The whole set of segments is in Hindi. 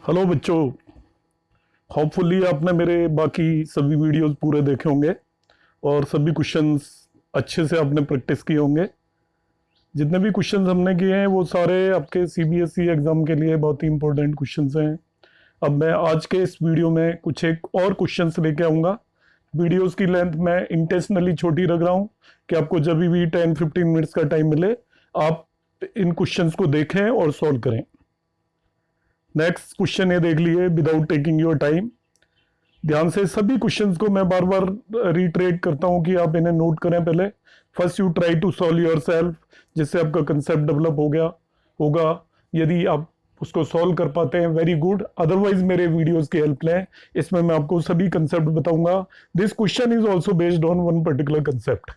हेलो बच्चों। होपफुली आपने मेरे बाकी सभी वीडियोस पूरे देखे होंगे और सभी क्वेश्चंस अच्छे से आपने प्रैक्टिस किए होंगे। जितने भी क्वेश्चंस हमने किए हैं वो सारे आपके सीबीएसई एग्जाम के लिए बहुत ही इंपॉर्टेंट क्वेश्चंस हैं। अब मैं आज के इस वीडियो में कुछ एक और क्वेश्चंस लेके आऊँगा। वीडियोस की लेंथ मैं इंटेंशनली छोटी रख रहा हूँ कि आपको जब भी 10-15 मिनट्स का टाइम मिले आप इन क्वेश्चंस को देखें और सॉल्व करें। नेक्स्ट क्वेश्चन ये देख लिए विदाउट टेकिंग योर टाइम। ध्यान से सभी क्वेश्चंस को मैं बार बार रिट्रेट करता हूं कि आप इन्हें नोट करें पहले। First you try to solve yourself, जिससे आपका कंसेप्ट डेवलप हो गया होगा। यदि आप उसको सॉल्व कर पाते हैं वेरी गुड, अदरवाइज मेरे वीडियोस की हेल्प लें, इसमें मैं आपको सभी कंसेप्ट बताऊंगा। This question is also based on one particular concept.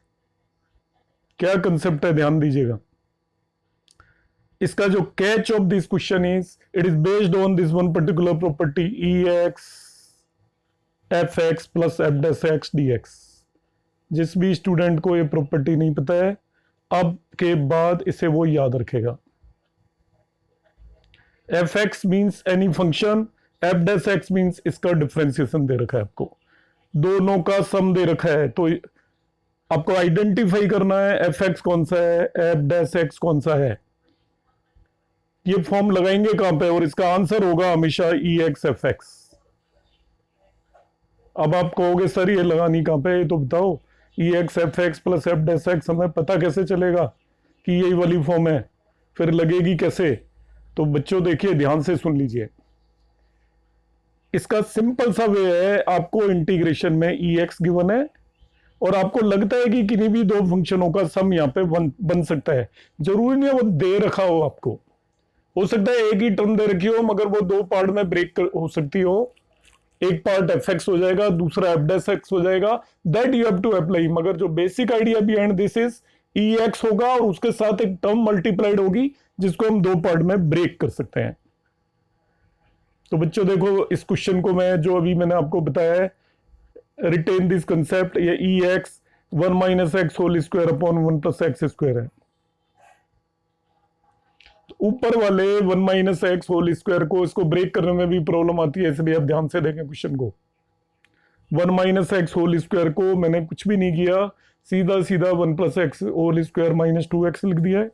क्या कंसेप्ट है ध्यान दीजिएगा। इसका जो catch of this question is it is based on this one particular property E X F X plus F dash x d x. जिस भी स्टूडेंट को ये प्रॉपर्टी नहीं पता है अब के बाद इसे वो याद रखेगा। F x means any function, F dash x means इसका डिफ्रेंसिएशन दे रखा है आपको, दोनों का सम दे रखा है। तो आपको आइडेंटिफाई करना है एफ एक्स कौन सा है, एफ डैश एक्स कौन सा है। ये फॉर्म लगाएंगे कहां पे और इसका आंसर होगा हमेशा ई एक्स एफ एक्स। अब आप कहोगे सर ये लगानी कहां पे, तो बताओ E X F X plus F dash X हमें पता कैसे चलेगा कि यही वाली फॉर्म है, फिर लगेगी कैसे। तो बच्चों देखिए ध्यान से सुन लीजिए। इसका सिंपल सा वे है, आपको इंटीग्रेशन में ई एक्स गिवन है और आपको लगता है कि किन्हीं भी दो फंक्शनों का सम यहाँ पे बन सकता है। जरूरी नहीं है वो दे रखा हो, आपको हो सकता है एक ही टर्म दे रखी हो मगर वो दो पार्ट में ब्रेक हो सकती हो। एक पार्ट एफ एक्स हो जाएगा, दूसरा एफ डैश एक्स हो जाएगा। That you have to apply. मगर जो basic idea behind this is E X होगा और उसके साथ एक टर्म मल्टीप्लाइड होगी जिसको हम दो पार्ट में ब्रेक कर सकते हैं। तो बच्चों देखो इस क्वेश्चन को मैं जो अभी मैंने आपको बताया है, रिटेन दिस कंसेप्ट, ये E X 1 minus X whole square upon 1 plus X square है। ऊपर वाले 1 माइनस एक्स होल स्क्वायर को इसको ब्रेक करने में भी प्रॉब्लम आती है, इसलिए आप ध्यान से देखें क्वेश्चन को। 1 माइनस एक्स होल स्क्वायर को मैंने कुछ भी नहीं किया, सीधा सीधा 1 plus X whole square minus 2x लिख दिया है।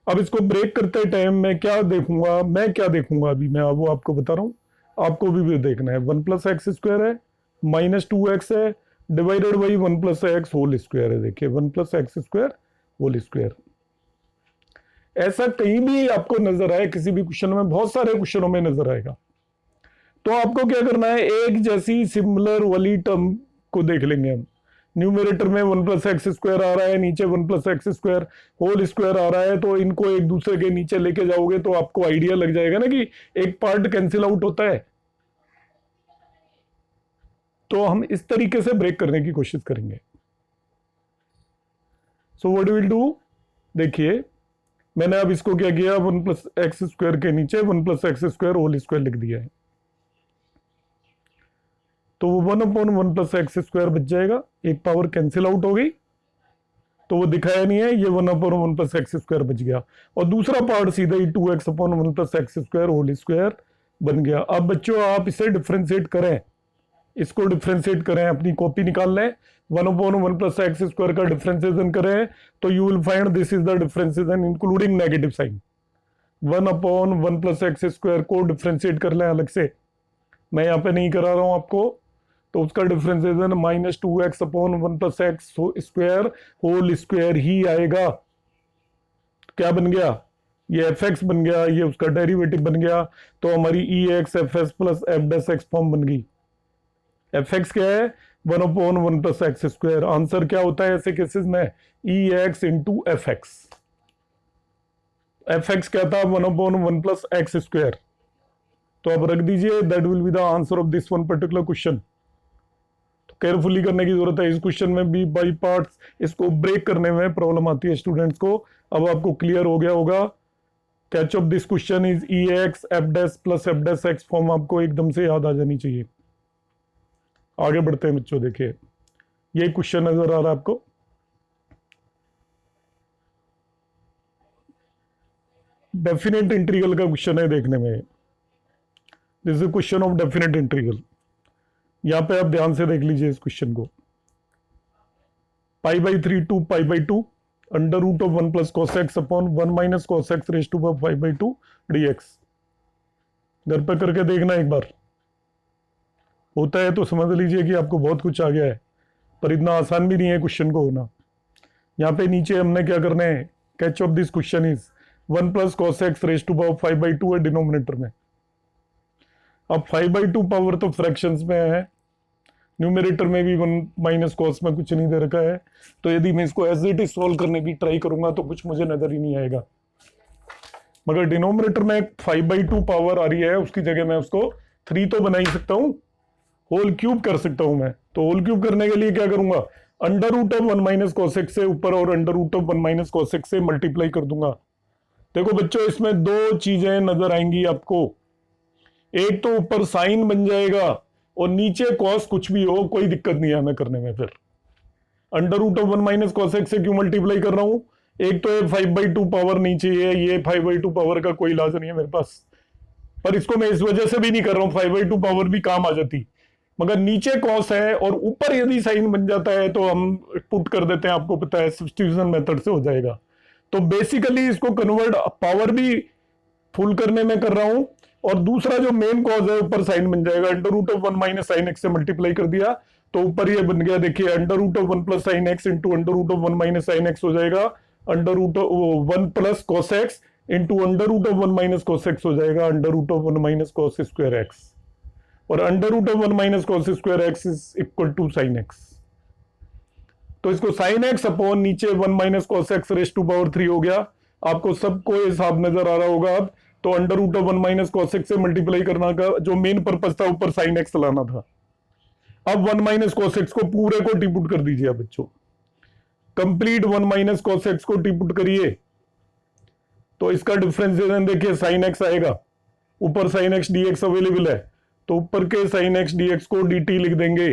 अब इसको ब्रेक करते टाइम मैं क्या देखूंगा अभी मैं वो आपको बता रहा हूं, आपको भी देखना है। 1 प्लस एक्स स्क्वायर है, माइनस 2x है, divided by 1 plus X whole square है। देखिए 1 plus X square whole square. ऐसा कहीं भी आपको नजर आए किसी भी क्वेश्चन में, बहुत सारे क्वेश्चनों में नजर आएगा, तो आपको क्या करना है, एक जैसी सिमिलर वाली टर्म को देख लेंगे हम। न्यूमरेटर में 1 प्लस एक्स स्क्वायर आ रहा है, नीचे 1 plus X square whole square आ रहा है, तो इनको एक दूसरे के नीचे लेके जाओगे तो आपको आइडिया लग जाएगा ना कि एक पार्ट कैंसिल आउट होता है। तो हम इस तरीके से ब्रेक करने की कोशिश करेंगे। सो व्हाट विल डू, देखिए मैंने अब इसको क्या किया, 1 प्लस एक्स स्क्वायर के नीचे 1 plus X square whole square लिख दिया है। तो वो 1 अपॉन 1 प्लस एक्स स्क्वायर बच जाएगा, एक पावर कैंसिल आउट हो गई तो वो दिखाया नहीं है, ये 1 अपॉन 1 प्लस एक्स स्क्वायर बच गया। और दूसरा पार्ट सीधा ही 2x upon 1 plus X square whole square बन गया। अब बच्चों आप इसे डिफ्रेंशिएट करें, इसको डिफ्रेंशिएट करें, अपनी कॉपी निकाल लें, 1 अपॉन 1 प्लस एक्स स्क्वायर का डिफ्रेंशिएशन करें तो you will find this is the differentiation including negative sign. 1 upon 1 plus X square को डिफ्रेंशिएट कर लें अलग से, मैं यहाँ पे नहीं करा रहा हूं आपको। तो उसका differentiation minus 2x upon 1 plus X square whole square ही आएगा। क्या बन गया, ये एफ एक्स बन गया, ये उसका डेरिवेटिव बन गया। तो हमारी E X F S plus F dash X form बन गई। एफ एक्स क्या है, 1 upon 1 plus X square. Answer क्या होता है ऐसे केसेस में, E X into F X. F X क्या था, 1 अपॉन 1 प्लस एक्स स्क्वायर। तो अब रख दीजिए, that will be the answer of this one particular question. Carefully करने की जरूरत है, इस क्वेश्चन में भी बाई पार्ट्स इसको ब्रेक करने में प्रॉब्लम आती है स्टूडेंट्स को। अब आपको क्लियर हो गया होगा। Catch of this question is E X F dash plus F dash X form आपको एकदम से याद आ जानी चाहिए। आगे बढ़ते हैं बच्चों, देखिए ये क्वेश्चन नजर आ रहा है आपको, डेफिनेट इंटीग्रल का क्वेश्चन है देखने में। This is question of definite integral. यहाँ पे आप ध्यान से देख लीजिए इस क्वेश्चन को। π/3 to π/2 under root of 1 plus cos X upon 1 minus cos X raise to power 5/2 dx। घर पे करके देखना एक बार, होता है तो समझ लीजिए कि आपको बहुत कुछ आ गया है, पर इतना आसान भी नहीं है क्वेश्चन को होना। यहाँ पे नीचे हमने क्या करना है, catch of this question is 1 plus cos X raise to power 5/2 है डिनोमिनेटर में। अब 5/2 पावर तो फ्रैक्शंस में है, न्यूमरेटर में भी 1 माइनस कॉस में कुछ नहीं दे रखा है, तो यदि मैं इसको एज इट इज सोल्व करने की ट्राई करूंगा तो कुछ मुझे नजर ही नहीं आएगा। मगर डिनोमिनेटर में 5/2 पावर आ रही है, उसकी जगह मैं उसको 3 तो बना ही सकता हूं, होल क्यूब कर सकता हूं मैं। तो होल क्यूब करने के लिए क्या करूंगा, under root of 1 minus cos X से ऊपर और under root of 1 minus cos X से मल्टीप्लाई कर दूंगा। देखो बच्चों, इसमें दो चीजें नजर आएंगी आपको, एक तो ऊपर साइन बन जाएगा और नीचे कॉस, कुछ भी हो कोई दिक्कत नहीं है हमें करने में। फिर under root of 1 minus cos X से क्यों मल्टीप्लाई कर रहा हूं, एक तो ये 5/2 पावर नीचे है, ये 5/2 पावर का कोई इलाज नहीं है मेरे पास, पर इसको मैं इस वजह से भी नहीं कर रहा हूं, 5/2 पावर भी काम आ जाती, मगर नीचे कॉस है और ऊपर यदि साइन बन जाता है तो हम पुट कर देते हैं, आपको पता है सब्स्टिट्यूशन मेथड से हो जाएगा। तो बेसिकली इसको कन्वर्ट पावर भी फुल करने में कर रहा हूं, और दूसरा जो मेन कॉज है ऊपर साइन बन जाएगा, under root of 1 minus sine X से मल्टीप्लाई कर दिया तो ऊपर ये बन गया, देखिए under root of 1 plus sine X into under root of 1 minus sine X हो जाएगा, under root of 1 plus cos X into under root of 1 minus cos X हो जाएगा, under root of 1 minus cos square X, और under root of 1 minus cos square X is equal to sine X. तो इसको साइन एक्स अपॉन नीचे 1 minus cos X raise to power 3 हो गया। आपको सबको हिसाब नजर आ रहा होगा अब, तो under root of 1 minus cos X से मल्टीप्लाई करना का जो मेन पर्पस था, ऊपर साइन एक्स लाना था। अब 1 माइनस कॉस एक्स को पूरे को टी पुट कर दीजिए बच्चों, कंप्लीट 1 माइनस कॉस एक्स को टी पुट करिए, तो इसका डिफरेंशिएशन देखिए साइन एक्स आएगा, ऊपर साइन एक्स डीएक्स अवेलेबल है, तो ऊपर के साइन एक्स डीएक्स को dt लिख देंगे।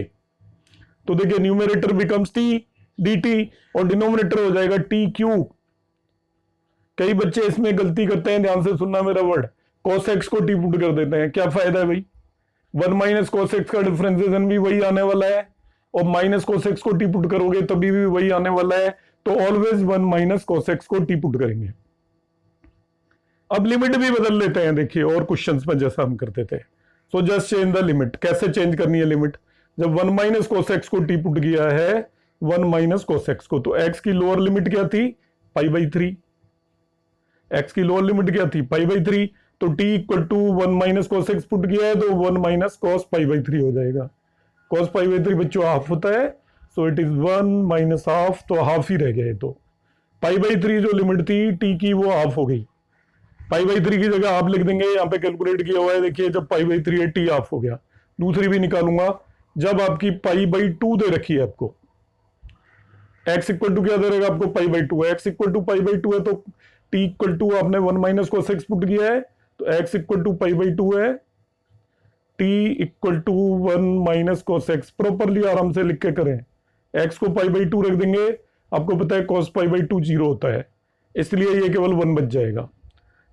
तो देखिए न्यूमरेटर बिकम्स t dt और डिनोमिनेटर हो जाएगा t क्यूब। कई बच्चे इसमें गलती करते हैं, ध्यान से सुनना मेरा वर्ड, cos x को टी पुट कर देते हैं। क्या फायदा है भाई, 1 माइनस cos x का डिफरेंशिएशन भी वही आने वाला है, और माइनस cos x को टी पुट करोगे तभी भी वही आने वाला है, तो ऑलवेज 1 माइनस cos x को टी पुट करेंगे। अब लिमिट भी बदल लेते हैं, देखिए और क्वेश्चंस में जैसा हम करते थे। So just change the limit. कैसे चेंज करनी है लिमिट, जब 1 माइनस cos x को टी पुट किया है 1 माइनस cos x को, तो x की लोअर लिमिट क्या थी, π/3, x की लोअर लिमिट क्या थी, π/3, तो t equal to 1 minus cos x put किया है तो 1 माइनस cos π/3 हो जाएगा। cos π/3 बच्चों हाफ होता है, so it is 1 minus half, तो हाफ ही रह गया। तो π/3 जो लिमिट थी t की वो हाफ हो गई, π/3 की जगह आप लिख देंगे, यहाँ पे कैलकुलेट किया हुआ है, देखिए जब π/3 है t हाफ हो गया। दूसरी भी निकालूंगा, जब आपकी π/2 दे रखी है आपको, x इक्वल टू क्या दे रहेगा आपको, π/2, x इक्वल टू π/2 है तो t इक्वल टू आपने 1 माइनस cos x पुट किया है, तो x इक्वल टू π/2 है, t equal to 1 minus cos x। Properly आराम से लिख के करें, x को π/2 रख देंगे, आपको पता है cos π/2 0 होता है, इसलिए ये केवल 1 बच जाएगा।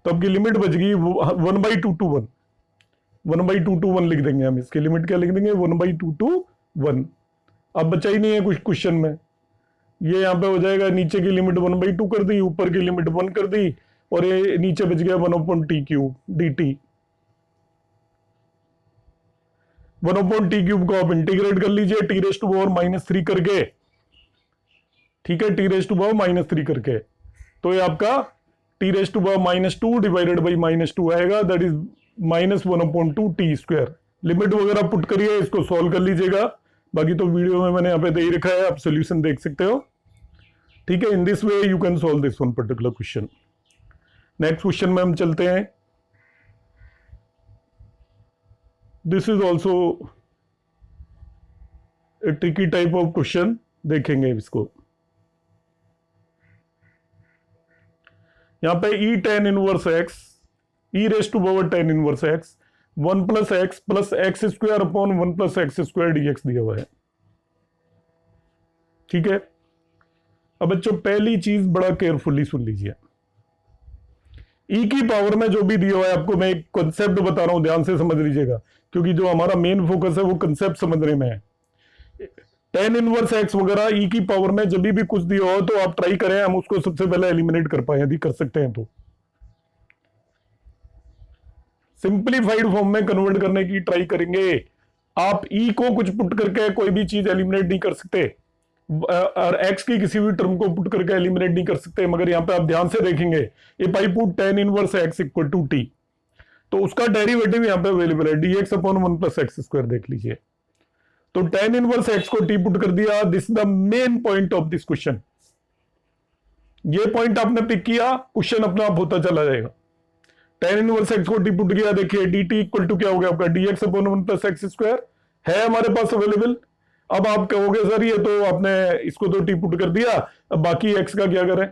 तो आपकी लिमिट बच गई 1/2 to 1, 1/2 to 1 लिख देंगे हम, इसकी लिमिट क्या लिख देंगे, 1/2 to 1। अब बचा ही नहीं है कुछ क्वेश्चन में, ये यहाँ पे हो जाएगा, नीचे की लिमिट 1/2 कर दी, ऊपर की लिमिट 1 कर दी, और ये नीचे बच गया 1/t cube dt। 1/t cube को आप इंटीग्रेट कर लीजिए t रेज़ टू पावर -3 करके, ठीक है, t रेज़ टू पावर -3 करके, तो ये आपका t raise to power -2 divided by -2 आएगा, that is -1/2 t square. Limit वगैरह पुट करिए, इसको सॉल्व कर लीजिएगा, बाकी तो वीडियो में मैंने यहाँ पे दे ही रखा है, आप सोल्यूशन देख सकते हो, ठीक है। In this way you can solve this one particular question. Next question में हम चलते हैं। This is also a tricky type of question, देखेंगे इसको। यहां पे e tan inverse x, e raise to power tan inverse x 1 plus X square upon 1 plus X square dx दिया हुआ है, ठीक है। अब बच्चों पहली चीज बड़ा केयरफुली सुन लीजिए, ई की पावर में जो भी दिया हुआ है आपको, मैं एक कंसेप्ट बता रहा हूं, ध्यान से समझ लीजिएगा, क्योंकि जो हमारा मेन फोकस है वो कंसेप्ट समझने में है। टेन इनवर्स एक्स वगैरह ई की पावर में जब भी कुछ दिया हो तो आप ट्राई करें हम उसको सबसे पहले एलिमिनेट कर पाए, यदि कर सकते हैं तो सिंप्लीफाइड फॉर्म में कन्वर्ट करने की ट्राई करेंगे। आप ई को कुछ पुट करके कोई भी चीज एलिमिनेट नहीं कर सकते, और एक्स की किसी भी टर्म को पुट करके एलिमिनेट नहीं कर सकते, मगर यहां पे आप ध्यान से देखेंगे, if I put tan inverse X equal to T, तो उसका डेरिवेटिव यहां पे अवेलेबल है dx upon 1 plus X square. देख लीजिए, तो टेन इनवर्स एक्स को टी पुट कर दिया। This the main point of this question. ये पॉइंट आपने पिक किया, क्वेश्चन अपना आप होता चला जाएगा। टेन इनवर्स एक्स को टी पुट किया, देखिए डी टी इक्वल टू क्या हो गया आपका dx upon 1 plus X square है हमारे पास अवेलेबल। अब आप कहोगे सर ये तो आपने इसको तो टी पुट कर दिया, अब बाकी एक्स का क्या करें?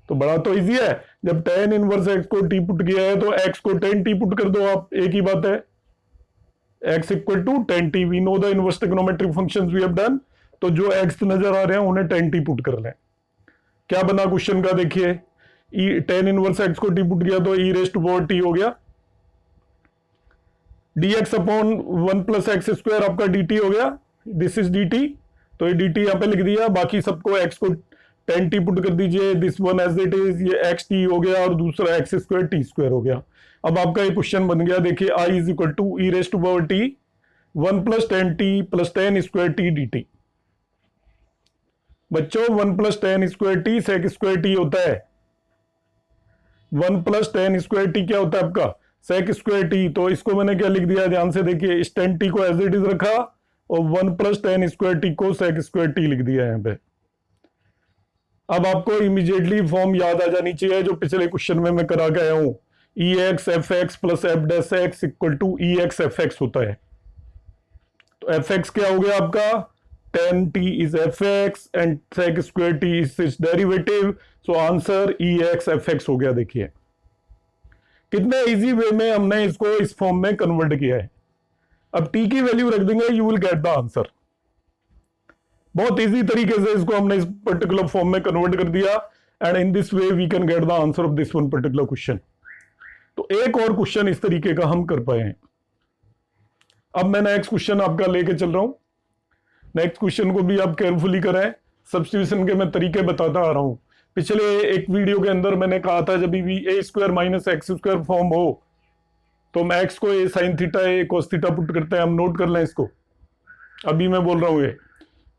तो बड़ा तो इजी है, जब टेन इनवर्स एक्स को टी पुट किया है तो एक्स को टेन टी पुट कर दो आप, एक ही बात है, x equal to tan T. We know the inverse trigonometric functions we have done, तो जो x नजर आ रहे हैं उन्हें टेन टी पुट कर लें। क्या बना क्वेश्चन का, देखिए टेन इनवर्स एक्स को टी पुट किया तो ई रेस्ट टू पावर टी हो गया, dx upon 1 plus X square आपका dt हो गया, दिस इज dt, तो ये dt यहां पे लिख दिया, बाकी सबको x को टेन टी पुट कर दीजिए, this one as it is, ये एक्स टी हो गया और दूसरा एक्स स्क्वायर टी स्क्वायर हो गया। अब आपका ये क्वेश्चन बन गया, देखिए i is equal to E raise to power T 1 plus tan T plus tan square T D T. बच्चों 1 plus tan square T sec square T होता है, 1 प्लस टेन स्क्वायर टी क्या होता है आपका सेक स्क्वायर टी। तो इसको मैंने क्या लिख दिया, ध्यान से देखिए, इस टेन टी को एज इट इज रखा और 1 प्लस टेन स्क्वायर टी को सेक स्क्वायर टी लिख दिया यहाँ पे। अब आपको इमीडिएटली फॉर्म याद आ जानी चाहिए जो पिछले क्वेश्चन में मैं करा के आया हूं, E X F X plus F dash X equal to E X F X होता है। तो एफ एक्स क्या हो गया आपका, tan T is F X and sec square T is its derivative, so answer E X F X हो गया। देखिए कितने इजी वे में हमने इसको इस फॉर्म में कन्वर्ट किया है। अब टी की वैल्यू रख देंगे, you will get the answer. बहुत इजी तरीके से इसको हमने इस पर्टिकुलर फॉर्म में कन्वर्ट कर दिया, and in this way we can get the answer of this one particular question. तो एक और क्वेश्चन इस तरीके का हम कर पाए हैं। अब मैं नेक्स्ट क्वेश्चन आपका लेके चल रहा हूं, नेक्स्ट क्वेश्चन को भी आप केयरफुली करें, सब्स्टिट्यूशन के मैं तरीके बताता आ रहा हूं। पिछले एक वीडियो के अंदर मैंने कहा था जब भी A square minus X square form हो तो हम एक्स को A sine theta A cos theta put करते हैं, हम नोट कर लें इसको। अभी मैं बोल रहा हूं, ये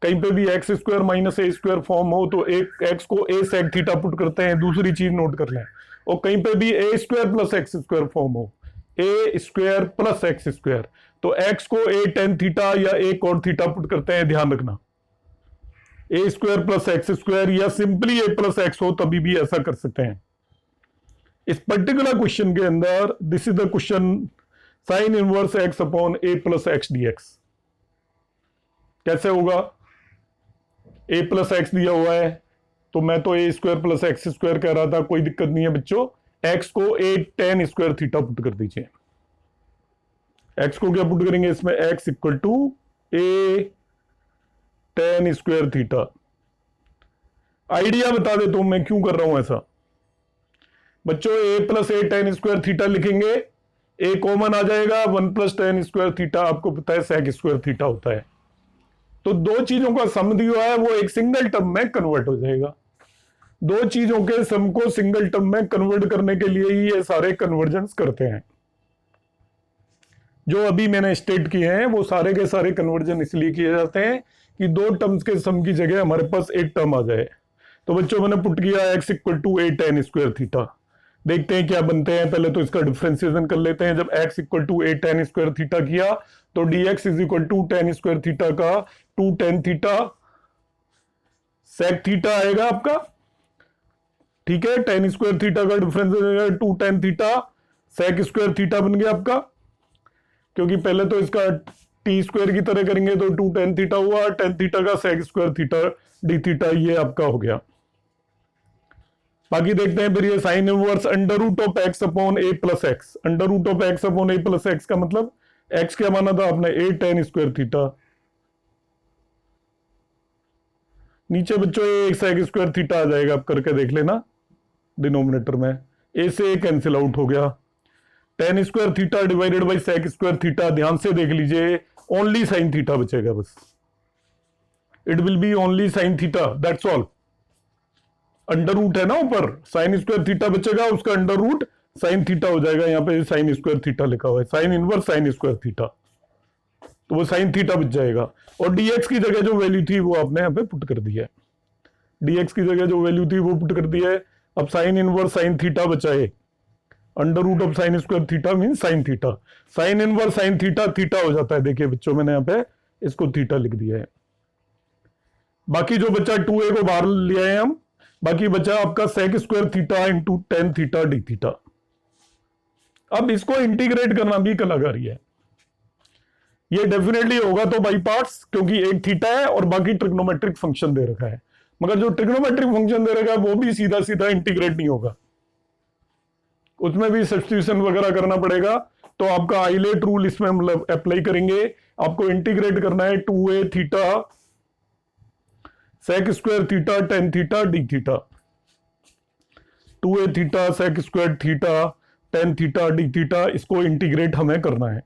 कहीं पे भी एक्स स्क्वायर माइनस ए स्क्वायर फॉर्म हो तो एक एक्स को ए सेक थीटा पुट करते हैं, दूसरी चीज नोट कर लें। और कहीं पे भी A square plus X square form हो, A square plus X square, तो एक्स को ए टेन थीटा या ए कॉट थीटा पुट करते हैं, ध्यान रखना। ए स्क्वायर प्लस एक्स स्क्वायर या सिंपली ए प्लस एक्स हो तभी भी ऐसा कर सकते हैं। इस पर्टिकुलर क्वेश्चन के अंदर this is the question, sine inverse X upon A plus X D X कैसे होगा। ए प्लस एक्स दिया हुआ है तो मैं तो ए स्क्वायर प्लस एक्स स्क्वायर कह रहा था, कोई दिक्कत नहीं है बच्चों। एक्स को ए टेन स्क्वायर थीटा पुट कर दीजिए, एक्स को क्या पुट करेंगे इसमें, x equal to A tan square theta. Idea बता देता हूं मैं क्यों कर रहा हूं ऐसा। बच्चों ए प्लस ए टेन स्क्वायर थीटा लिखेंगे, ए कॉमन आ जाएगा, 1 प्लस टेन स्क्वायर थीटा आपको पता है सेक स्क्वायर थीटा होता है। तो दो चीजों का सम दिया है वो एक सिंगल टर्म में कन्वर्ट हो जाएगा। दो चीजों के सम को सिंगल टर्म में कन्वर्ट करने के लिए ही ये सारे कन्वर्जन्स करते हैं। जो अभी मैंने स्टेट किए हैं वो सारे के सारे कन्वर्जन इसलिए किए जाते हैं कि दो टर्म्स के सम की जगह हमारे पास एक टर्म आ जाए। तो बच्चों मैंने पुट किया x equal to A tan square theta, देखते हैं क्या बनते हैं। पहले तो इसका डिफरेंशिएशन कर लेते हैं। जब x equal to A tan square theta किया तो dx is equal to tan square theta का two tan theta sec theta आएगा आपका, ठीक है। टेन स्क्वायर थीटा का differentiation two tan theta sec square theta बन गया आपका, क्योंकि पहले तो इसका टी स्क्वायर की तरह करेंगे तो टू टेन थीटा हुआ, टेन थीटा का sec square theta d theta, ये आपका हो गया। बाकी देखते हैं फिर ये sine inverse under root of x upon A plus x. Under root of x upon A plus x का मतलब एक्स क्या माना था आपने, ए टेन स्क्वायर थीटा, नीचे बच्चों ए सेक स्क्वायर थीटा आ जाएगा, आप करके देख लेना डिनोमिनेटर में। ए से कैंसिल आउट हो गया। Tan square theta divided by sec square theta, ध्यान से देख लीजिए, ओनली साइन थीटा बचेगा बस। It will be only sine theta, that's all. Under root है ना ऊपर, साइन स्क्वायर थीटा बचेगा, उसका अंडर रूट साइन थीटा हो जाएगा। यहाँ पे साइन स्क्वायर थीटा लिखा हुआ है, sign inverse sign square theta, तो वो साइन थीटा बच जाएगा। और डीएक्स की जगह जो वैल्यू थी वो आपने यहाँ पे पुट कर दी है, डीएक्स की जगह जो वैल्यू थी वो पुट कर दी है। अब साइन इनवर्स साइन थीटा बचाए, under root of sine square theta mean sine theta, sine inverse sine theta theta हो जाता है। देखिए बच्चों मैंने यहाँ पे इसको थीटा लिख दिया है। बाकी जो बचा 2a को बाहर ले आए हम, बाकी बचा आपका sec square theta into tan theta d theta. अब इसको इंटीग्रेट करना भी कलाकारी है, ये डेफिनेटली होगा तो बाई पार्ट्स, क्योंकि एक थीटा है और बाकी ट्रिग्नोमेट्रिक फंक्शन दे रखा है। मगर जो ट्रिग्नोमेट्रिक फंक्शन दे रखा है वो भी सीधा सीधा इंटीग्रेट नहीं होगा, उसमें भी सब्स्टिट्यूशन वगैरह करना पड़ेगा। तो आपका आइलेट रूल इसमें मतलब अप्लाई करेंगे। आपको इंटीग्रेट करना है 2a theta sec square theta tan theta d theta, 2a theta sec square theta tan theta d theta, इसको इंटीग्रेट हमें करना है।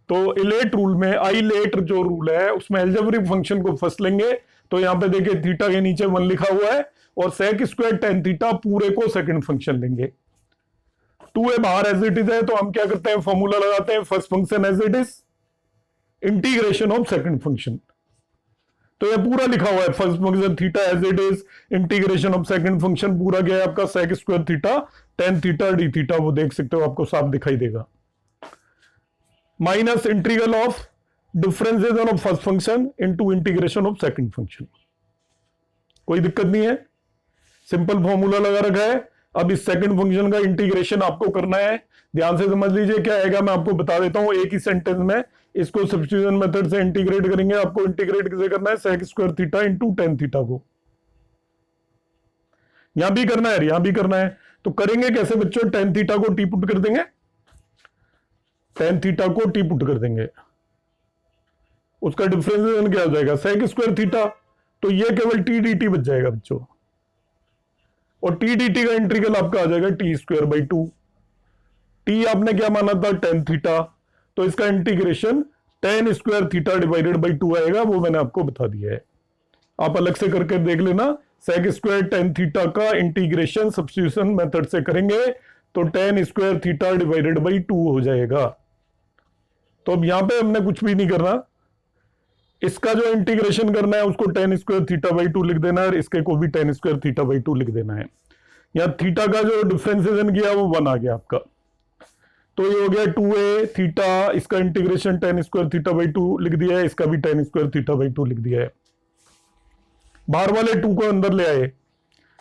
तो इलेट रूल में आइलेट जो रूल है उसमें एल्जेब्रिक फंक्शन को फर्स्ट लेंगे। तो यहां पे देखिए थीटा के नीचे 1 लिखा हुआ है और सेक स्क्वायर टेन थीटा पूरे को सेकंड फंक्शन लेंगे। 2a बाहर एज इट इज है, तो हम क्या करते हैं, फॉर्मूला लगाते हैं, first function as it is integration of second function. तो ये पूरा लिखा हुआ है, first function theta as it is integration of second function, पूरा गया है आपका sec square theta tan theta d theta, वो देख सकते हो आपको साफ दिखाई देगा। Minus integral of differentiation of first function into integration of second function, कोई दिक्कत नहीं है, सिंपल फॉर्मूला लगा रखा है। अब इस सेकंड फंक्शन का इंटीग्रेशन आपको करना है, ध्यान से समझ लीजिए क्या आएगा, मैं आपको बता देता हूं एक ही सेंटेंस में। इसको सब्स्टिट्यूशन मेथड से इंटीग्रेट करेंगे। आपको इंटीग्रेट कैसे करना है, sec square theta into tan theta को, यहां भी करना है यहां भी करना है। तो करेंगे कैसे बच्चों, टेन थीटा को टी पुट कर देंगे, टेन थीटा को टी पुट कर देंगे, उसका डिफरेंशिएशन क्या हो जाएगा, सेक स्क्वायर थीटा, तो ये केवल टी डी टी बच जाएगा बच्चों, और टी डी टी का इंटीग्रल आपका आ जाएगा T square by two. T आपने क्या माना था, टेन थीटा, तो इसका integration ten square theta divided by two आएगा, वो मैंने आपको बता दिया है, आप अलग से करके देख लेना। सेक स्क्वायर टेन थीटा का इंटीग्रेशन सब्स्टिट्यूशन मेथड से करेंगे तो ten square theta divided by two हो जाएगा। तो अब यहां पे हमने कुछ भी नहीं करना, इसका जो इंटीग्रेशन करना है उसको ten square theta by two लिख देना है, और इसके को भी ten square theta by two लिख देना है। यहाँ थीटा का जो डिफरेंशिएशन किया वो 1 आ गया आपका, तो ये हो गया 2a थीटा, इसका integration ten square theta by two लिख दिया है, इसका भी ten square theta by two लिख दिया है। बाहर वाले 2 को अंदर ले आए,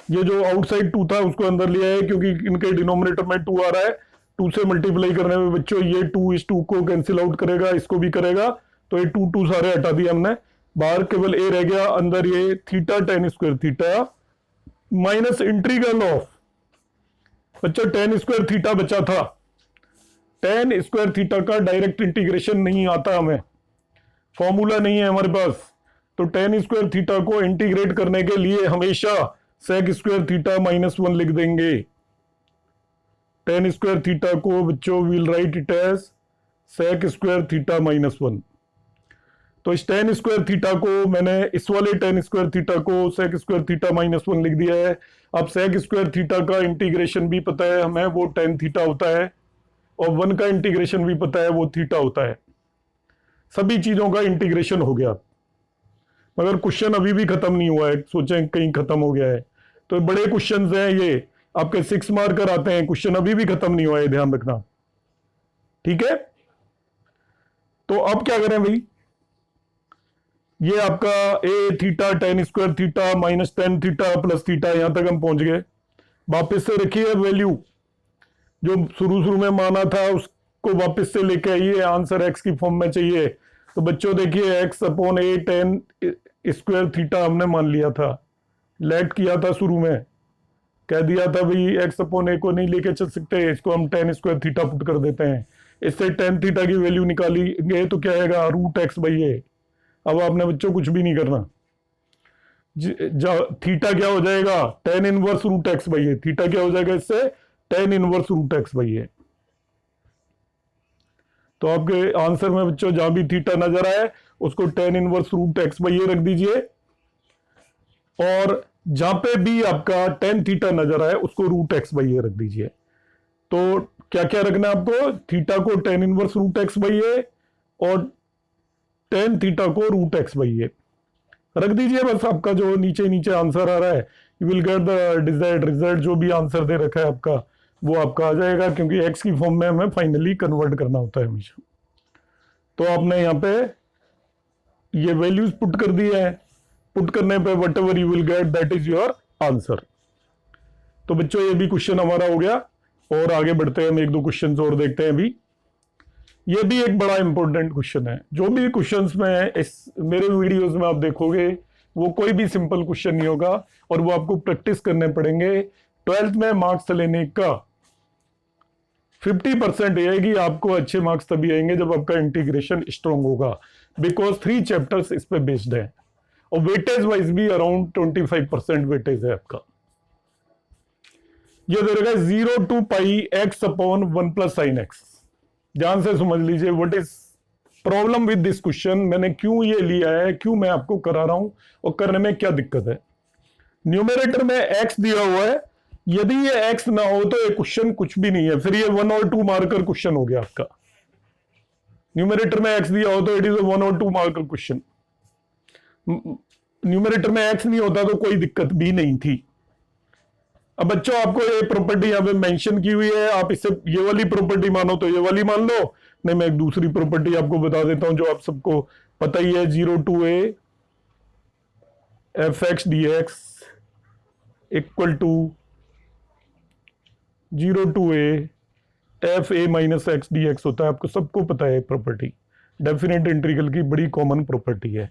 ये जो आउटसाइड 2 था उसको अंदर ले आए, क्योंकि इनके डिनोमिनेटर में 2 आ रहा है, 2 से मल्टीप्लाई करने में बच्चों ये 2 इस 2 को कैंसिल आउट करेगा, इसको भी करेगा, तो ये 2 सारे हटा दिए हमने, बाहर केवल a रह गया, अंदर ये theta tan square theta minus integral of, बच्चों टेन स्क्वायर थीटा बचा था, टेन स्क्वायर थीटा का डायरेक्ट इंटीग्रेशन नहीं आता हमें, फॉर्मूला नहीं है हमारे पास, तो टेन स्क्वायर थीटा को इंटीग्रेट करने के लिए हमेशा सेक स्क्वायर थीटा -1 लिख देंगे। टेन स्क्वायर थीटा को बच्चों will write it as sec square theta -1। तो इस टेन स्क्वायर थीटा को मैंने इस वाले टेन स्क्वायर थीटा को सेक स्क्वायर थीटा -1 लिख दिया है। अब सेक स्क्वायर थीटा का इंटीग्रेशन भी पता है हमें, वो टेन थीटा होता है, और 1 का इंटीग्रेशन भी पता है वो थीटा होता है। सभी चीजों का इंटीग्रेशन हो गया, मगर क्वेश्चन अभी भी खत्म नहीं हुआ है, सोचें कहीं खत्म हो गया है, तो बड़े क्वेश्चन हैं ये, आपके 6 मार्कर आते हैं, क्वेश्चन अभी भी खत्म नहीं हुआ है, ध्यान रखना, ठीक है। तो अब क्या करें भाई, ये आपका A theta tan square theta minus tan theta plus theta, यहां तक हम पहुंच गए। वापस से रखिए वैल्यू जो शुरू में माना था उसको वापस से लेके आइए, आंसर एक्स की फॉर्म में चाहिए। तो बच्चों देखिए एक्स अपॉन ए टेन स्क्वायर थीटा हमने मान लिया था, लेट किया था शुरू में, कह दिया था भाई एक्स अपॉन ए को नहीं लेके चल सकते, इसको हम टेन स्क्वायर थीटा पुट कर देते हैं, इससे टेन थीटा की वैल्यू निकाली गए तो क्या आएगा, रूट एक्स बाई ए। अब आपने बच्चों कुछ भी नहीं करना, थीटा क्या हो जाएगा, tan inverse root X by A. Theta क्या हो जाएगा इससे, tan inverse root X by A. तो आपके आंसर में बच्चों जहां भी थीटा नजर आए उसको tan inverse root X by A रख दीजिए, और जहां पे भी आपका tan थीटा नजर आए उसको रूट एक्स बाई ए रख दीजिए। तो क्या क्या रखना है आपको, थीटा को tan inverse root X by A और tan थीटा को रूट एक्स बाई ए रख दीजिए। बस आपका जो नीचे नीचे आंसर आ रहा है, you will get the desired result. जो भी आंसर दे रखा है आपका वो आपका आ जाएगा, क्योंकि एक्स की फॉर्म में हमें फाइनली कन्वर्ट करना होता है हमेशा। तो आपने यहाँ पे ये वैल्यूज पुट कर दी है, पुट करने पे what ever you will get that is your answer. तो बच्चों ये भी क्वेश्चन हमारा हो गया, और आगे बढ़ते हैं, हम एक दो क्वेश्चन और देखते हैं अभी। ये भी एक बड़ा इंपॉर्टेंट क्वेश्चन है। जो भी क्वेश्चंस में इस मेरे वीडियोस में आप देखोगे वो कोई भी सिंपल क्वेश्चन नहीं होगा, और वो आपको प्रैक्टिस करने पड़ेंगे। 12th में मार्क्स लेने का 50% ये है कि आपको अच्छे मार्क्स तभी आएंगे जब आपका इंटीग्रेशन स्ट्रांग होगा, बिकॉज 3 चैप्टर्स इस पे बेस्ड है, और वेटेज वाइज भी अराउंड 25% वेटेज है आपका। ये दे रखा है 0 to pi x upon 1 plus sine x. ध्यान से समझ लीजिए what is problem with this question, मैंने क्यों ये लिया है, क्यों मैं आपको करा रहा हूं, और करने में क्या दिक्कत है। न्यूमरेटर में x दिया हुआ है, यदि ये x ना हो तो ये क्वेश्चन कुछ भी नहीं है, फिर ये 1 और 2 मार्कर क्वेश्चन हो गया आपका। न्यूमरेटर में x दिया हो तो इट इज 1 और 2 मार्कर क्वेश्चन। न्यूमरेटर में x नहीं होता तो कोई दिक्कत भी नहीं थी। अब बच्चों आपको ये प्रॉपर्टी यहां पे मेंशन की हुई है, आप इसे ये वाली प्रॉपर्टी मानो तो ये वाली मान लो, नहीं मैं एक दूसरी प्रॉपर्टी आपको बता देता हूं जो आप सबको पता ही है। 0 to a f x d x equal to 0 to a f a minus x d x होता है, आपको सबको पता है प्रॉपर्टी, डेफिनेट इंटीग्रल की बड़ी कॉमन प्रॉपर्टी है।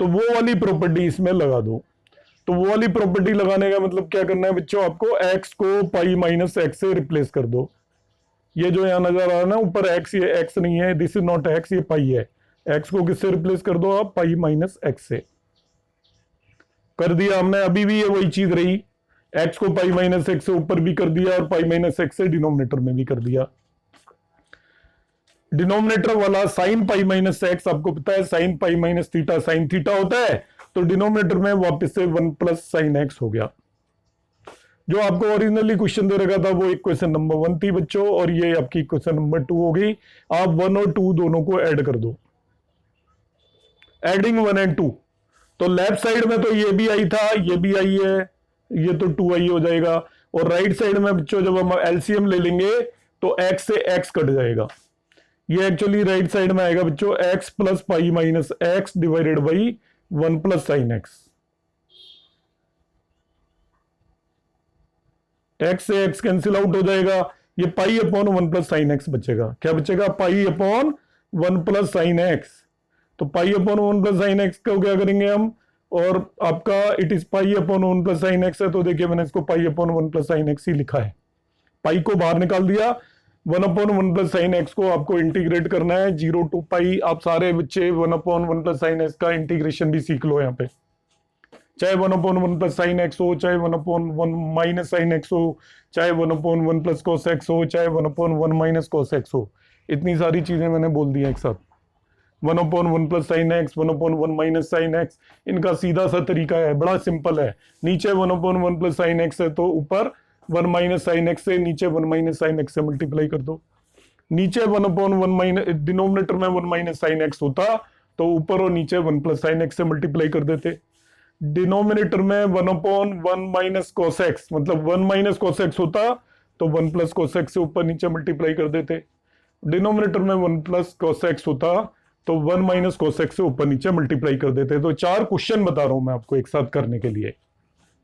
तो वो वाली प्रॉपर्टी इसमें लगा दो। तो वो वाली प्रॉपर्टी लगाने का मतलब क्या करना है बच्चों, आपको x को पाई माइनस एक्स से रिप्लेस कर दो। ये जो यहां नजर आ रहा है ना ऊपर x, ये x नहीं है, दिस इज नॉट x, ये पाई है। x को किससे रिप्लेस कर दो आप, पाई माइनस एक्स से कर दिया हमने। अभी भी ये वही चीज रही, x को पाई माइनस एक्स से ऊपर भी कर दिया, और पाई माइनस एक्स से डिनोमिनेटर में भी कर दिया। डिनोमिनेटर वाला साइन पाई माइनस एक्स, आपको पता है sine pi minus theta sine theta होता है, तो डिनोमिनेटर में वापस से 1 प्लस साइन एक्स हो गया। जो आपको ओरिजिनली क्वेश्चन दे रखा था वो इक्वेशन नंबर 1 थी बच्चों, और ये आपकी इक्वेशन नंबर 2 हो गई। आप 1 और 2 दोनों को ऐड कर दो, एडिंग 1 एंड 2। तो लेफ्ट साइड में तो ये भी आई था, ये भी आई है, ये तो 2i हो जाएगा। और राइट साइड में बच्चों जब हम एलसीएम ले लेंगे तो x से x कट जाएगा। ये एक्चुअली राइट साइड में आएगा बच्चों x plus pi minus X divided by 1 plus sine X. x से x कैंसिल आउट हो जाएगा, ये pi upon 1 plus sine X बचेगा। क्या बचेगा, pi upon 1 plus sine X. तो pi upon 1 plus sine X को क्या करेंगे हम, और आपका it is pi upon 1 plus sine X है, तो देखिए मैंने इसको pi upon 1 plus sine X ही लिखा है। पाई को बाहर निकाल दिया, 1 अपॉन 1 प्लस साइन एक्स को आपको इंटीग्रेट करना है 0 to पाई। आप सारे बच्चे 1 अपॉन 1 प्लस साइन एक्स का इंटीग्रेशन भी सीख लो यहाँ पे, चाहे 1 अपॉन 1 प्लस साइन एक्स हो, चाहे 1 अपॉन 1 माइनस साइन एक्स हो, चाहे 1 अपॉन 1 प्लस कॉस एक्स हो, चाहे 1 अपॉन 1 माइनस कॉस एक्स हो। इतनी सारी चीजें मैंने बोल दी हैं एक साथ। 1 upon 1 plus sine x, 1 upon 1 minus sine x, इनका सीधा सा तरीका है, बड़ा सिंपल है। नीचे 1 अपॉन 1 प्लस साइन एक्स है तो ऊपर 1 माइनस साइन एक्स से, नीचे 1 माइनस साइन एक्स से मल्टीप्लाई कर दो। नीचे 1 अपॉन 1 माइनस, डिनोमिनेटर में 1 माइनस साइन एक्स होता तो ऊपर और नीचे 1 प्लस साइन एक्स से मल्टीप्लाई कर देते। डिनोमिनेटर में 1 अपॉन 1 माइनस कॉस एक्स, मतलब 1 माइनस कॉस एक्स होता तो 1 प्लस कॉस एक्स से ऊपर नीचे मल्टीप्लाई कर देते। डिनोमिनेटर में 1 प्लस कॉस एक्स होता तो 1 माइनस कॉस एक्स से ऊपर नीचे मल्टीप्लाई कर देते। तो 4 क्वेश्चन बता रहा हूं मैं आपको एक साथ करने के लिए,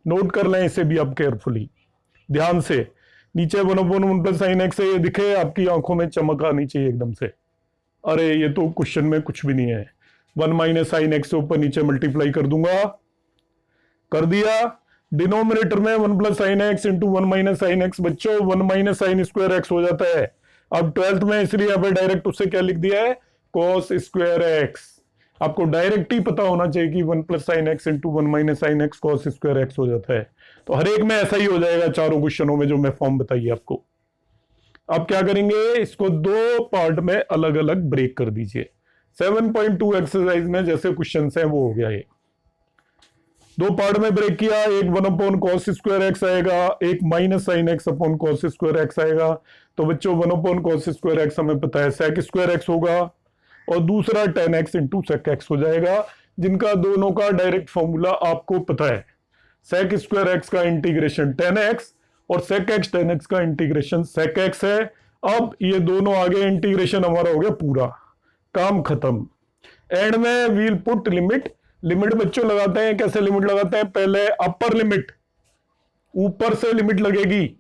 नोट कर लें इसे भी आप केयरफुली ध्यान से। नीचे 1 अपॉन 1 प्लस साइन एक्स है, ये दिखे आपकी आंखों में चमक आनी चाहिए एकदम से, अरे ये तो क्वेश्चन में कुछ भी नहीं है। 1 माइनस साइन एक्स से ऊपर नीचे मल्टीप्लाई कर दूंगा, कर दिया। डिनोमिनेटर में 1 plus sine X into 1 minus sine x, बच्चों 1 माइनस साइन स्क्वायर एक्स हो जाता है। अब 12th में इसलिए यहाँ पे डायरेक्ट उससे क्या लिख दिया है, कॉस स्क्वायर एक्स। आपको डायरेक्ट ही पता होना चाहिए कि 1 + sin x into 1 - sin x cos square x हो जाता है। तो हर एक में ऐसा ही हो जाएगा चारों क्वेश्चनों में जो मैं फॉर्म बताइए आपको। आप क्या करेंगे, इसको दो पार्ट में अलग अलग ब्रेक कर दीजिए। 7.2 एक्सरसाइज में जैसे क्वेश्चन है वो हो गया, ये दो पार्ट में ब्रेक किया। एक 1/cos स्क्वायर एक्स आएगा, एक -sin x upon cos square x आएगा। तो बच्चों 1/cos स्क्वायर एक्स हमें पता है sec स्क्वायर एक्स होगा, और दूसरा 10x इंटू sec x हो जाएगा, जिनका दोनों का डायरेक्ट फॉर्मूला आपको पता है। sec स्क्वायर एक्स का इंटीग्रेशन 10x और sec x 10x का इंटीग्रेशन sec x है। अब ये दोनों आगे इंटीग्रेशन हमारा हो गया पूरा, काम खत्म। एंड में वील पुट लिमिट। लिमिट बच्चों लगाते हैं, कैसे लिमिट लगाते हैं, पहले अपर लिमिट, ऊपर से लिमिट लगेगी,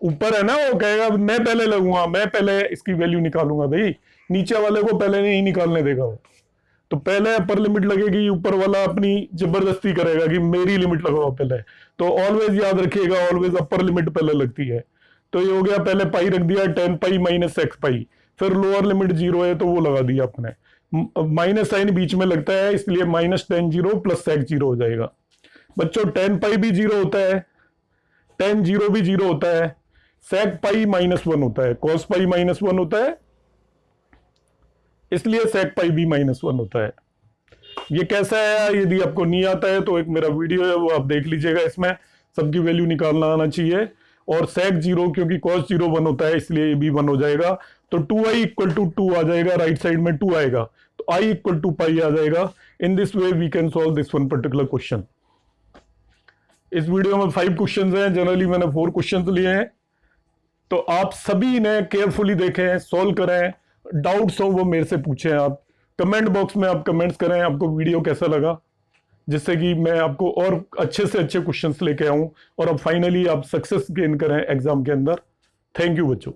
ऊपर है ना, वो कहेगा मैं पहले लगूंगा, मैं पहले इसकी वैल्यू निकालूंगा, भाई नीचे वाले को पहले नहीं निकालने देगा वो। तो पहले अपर लिमिट लगेगी, ऊपर वाला अपनी जबरदस्ती करेगा कि मेरी लिमिट लगाओ पहले। तो ऑलवेज याद रखिएगा, ऑलवेज अपर लिमिट पहले लगती है। तो ये हो गया, पहले पाई रख दिया 10 पाई माइनस एक्स पाई, फिर लोअर लिमिट 0 है तो वो लगा दिया अपने, माइनस साइन बीच में लगता है इसलिए -10 0 प्लस sec 0 हो जाएगा। बच्चों 10 पाई भी 0 होता है, 10 0 भी 0 होता है, sec पाई -1 होता है, cos पाई -1 होता है, इसलिए sec पाई भी -1 होता है। ये कैसा है, यदि आपको नहीं आता है तो एक मेरा वीडियो है वो आप देख लीजिएगा, इसमें सबकी वैल्यू निकालना आना चाहिए। और sec 0 क्योंकि cos 0 1 होता है इसलिए ये भी 1 हो जाएगा। तो 2i = 2 आ जाएगा, राइट साइड में 2 आएगा, तो i = पाई आ जाएगा। In this way we can solve this one particular question. इस वीडियो में 5 क्वेश्चन हैं, जनरली मैंने 4 क्वेश्चन लिए हैं, तो आप सभी ने केयरफुली देखें, सॉल्व करें, डाउट्स हो वो मेरे से पूछें। आप कमेंट बॉक्स में आप कमेंट्स करें आपको वीडियो कैसा लगा, जिससे कि मैं आपको और अच्छे से अच्छे क्वेश्चंस लेके आऊं और अब फाइनली आप सक्सेस गेन करें एग्जाम के अंदर। थैंक यू बच्चों।